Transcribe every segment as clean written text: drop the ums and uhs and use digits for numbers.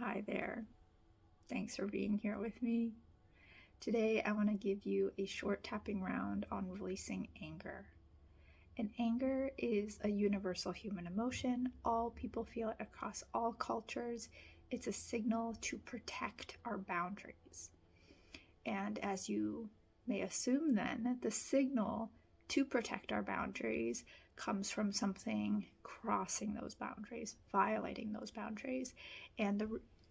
Hi there. Thanks for being here with me. Today, I want to give you a short tapping round on releasing anger. And anger is a universal human emotion. All people feel it across all cultures. It's a signal to protect our boundaries. And as you may assume, then, the signal to protect our boundaries comes from something crossing those boundaries, violating those boundaries. And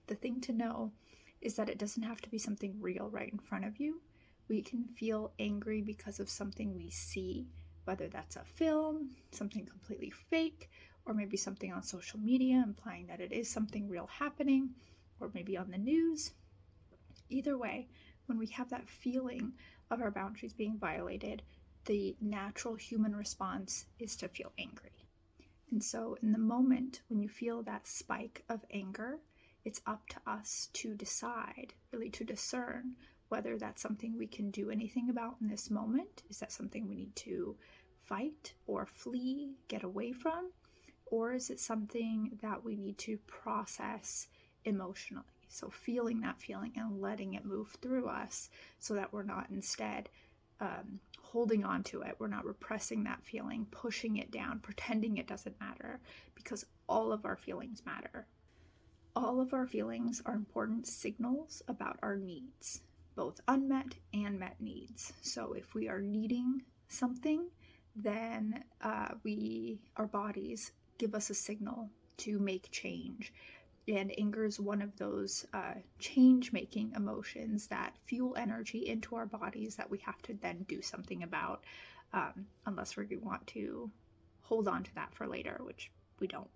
the thing to know is that it doesn't have to be something real right in front of you. We can feel angry because of something we see, whether that's a film, something completely fake, or maybe something on social media implying that it is something real happening, or maybe on the news. Either way, when we have that feeling of our boundaries being violated, the natural human response is to feel angry. And so, in the moment when you feel that spike of anger, it's up to us to decide, really to discern whether that's something we can do anything about in this moment. Is that something we need to fight or flee, get away from? Or is it something that we need to process emotionally? So feeling that feeling and letting it move through us so that we're not instead holding on to it. We're not repressing that feeling, pushing it down, pretending it doesn't matter, because all of our feelings matter. All of our feelings are important signals about our needs, both unmet and met needs. So if we are needing something, then our bodies give us a signal to make change. And anger is one of those change-making emotions that fuel energy into our bodies that we have to then do something about, unless we want to hold on to that for later, which we don't.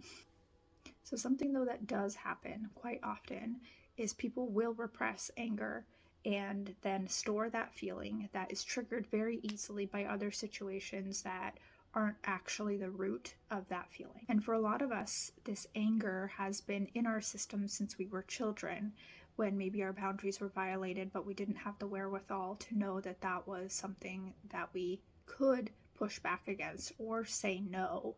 So something though that does happen quite often is people will repress anger and then store that feeling that is triggered very easily by other situations that aren't actually the root of that feeling. And for a lot of us, this anger has been in our system since we were children, when maybe our boundaries were violated, but we didn't have the wherewithal to know that that was something that we could push back against or say no.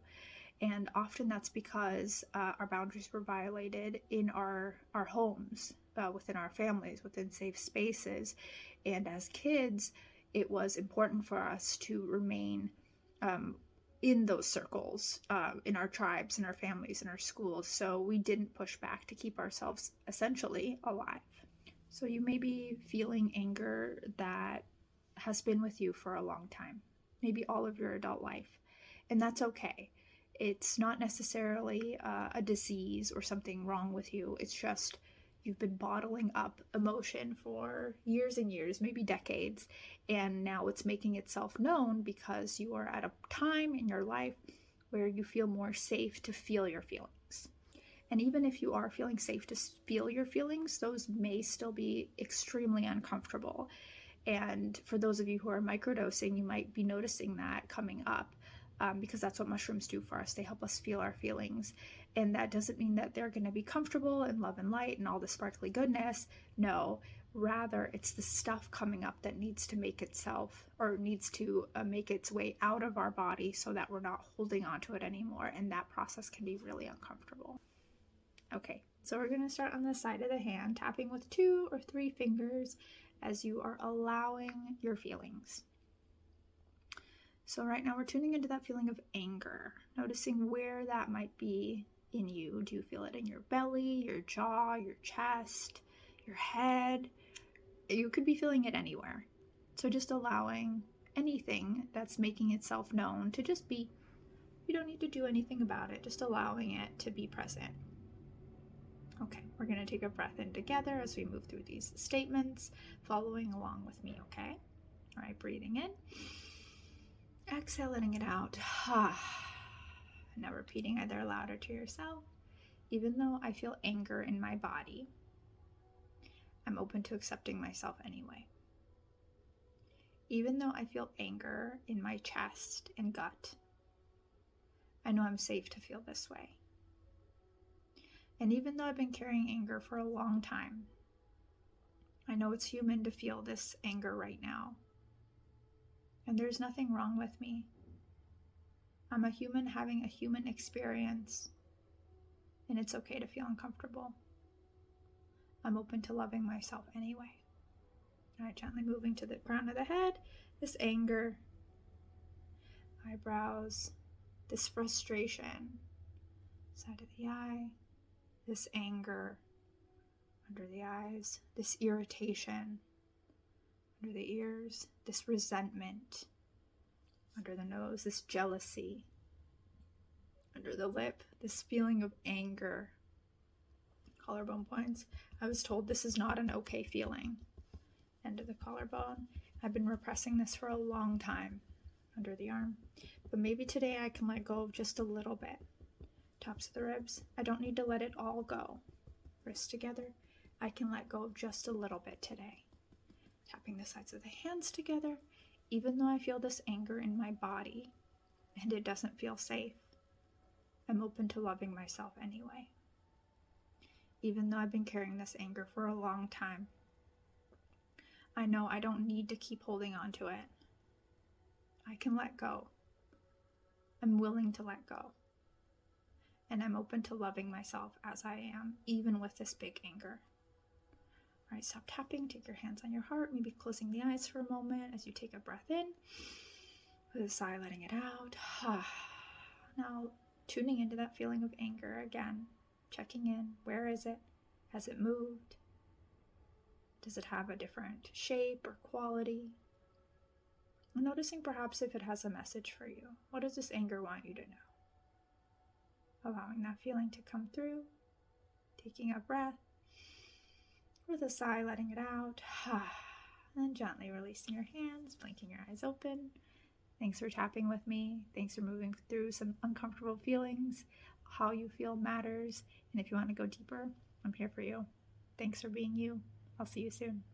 And often that's because our boundaries were violated in our homes, within our families, within safe spaces. And as kids, it was important for us to remain in those circles, in our tribes, in our families, in our schools. So we didn't push back to keep ourselves essentially alive. So you may be feeling anger that has been with you for a long time, maybe all of your adult life. And that's okay. It's not necessarily a disease or something wrong with you. It's just you've been bottling up emotion for years and years, maybe decades, and now it's making itself known because you are at a time in your life where you feel more safe to feel your feelings. And even if you are feeling safe to feel your feelings, those may still be extremely uncomfortable. And for those of you who are microdosing, you might be noticing that coming up. Because that's what mushrooms do for us. They help us feel our feelings. And that doesn't mean that they're going to be comfortable and love and light and all the sparkly goodness. No, rather it's the stuff coming up that needs to make itself, or needs to make its way out of our body so that we're not holding on to it anymore. And that process can be really uncomfortable. Okay, so we're going to start on the side of the hand, tapping with 2 or 3 fingers as you are allowing your feelings. So right now we're tuning into that feeling of anger, noticing where that might be in you. Do you feel it in your belly, your jaw, your chest, your head? You could be feeling it anywhere. So just allowing anything that's making itself known to just be. You don't need to do anything about it, just allowing it to be present. Okay, we're going to take a breath in together as we move through these statements, following along with me, okay? All right, breathing in. Exhale, letting it out. Now repeating either aloud or to yourself. Even though I feel anger in my body, I'm open to accepting myself anyway. Even though I feel anger in my chest and gut, I know I'm safe to feel this way. And even though I've been carrying anger for a long time, I know it's human to feel this anger right now. And there's nothing wrong with me. I'm a human having a human experience, and it's okay to feel uncomfortable. I'm open to loving myself anyway. All right, gently moving to the crown of the head, this anger, eyebrows, this frustration, side of the eye, this anger under the eyes, this irritation under the ears, this resentment under the nose, this jealousy under the lip, this feeling of anger, collarbone points. I was told this is not an okay feeling. End of the collarbone. I've been repressing this for a long time under the arm, but maybe today I can let go of just a little bit. Tops of the ribs. I don't need to let it all go. Wrists together. I can let go of just a little bit today. Tapping the sides of the hands together, even though I feel this anger in my body and it doesn't feel safe, I'm open to loving myself anyway. Even though I've been carrying this anger for a long time, I know I don't need to keep holding on to it. I can let go. I'm willing to let go. And I'm open to loving myself as I am, even with this big anger. All right, stop tapping, take your hands on your heart, maybe closing the eyes for a moment as you take a breath in. With a sigh, letting it out. Now, tuning into that feeling of anger again, checking in. Where is it? Has it moved? Does it have a different shape or quality? And noticing perhaps if it has a message for you. What does this anger want you to know? Allowing that feeling to come through, taking a breath, with a sigh, letting it out, and gently releasing your hands, blinking your eyes open. Thanks for tapping with me. Thanks for moving through some uncomfortable feelings. How you feel matters, and if you want to go deeper, I'm here for you. Thanks for being you. I'll see you soon.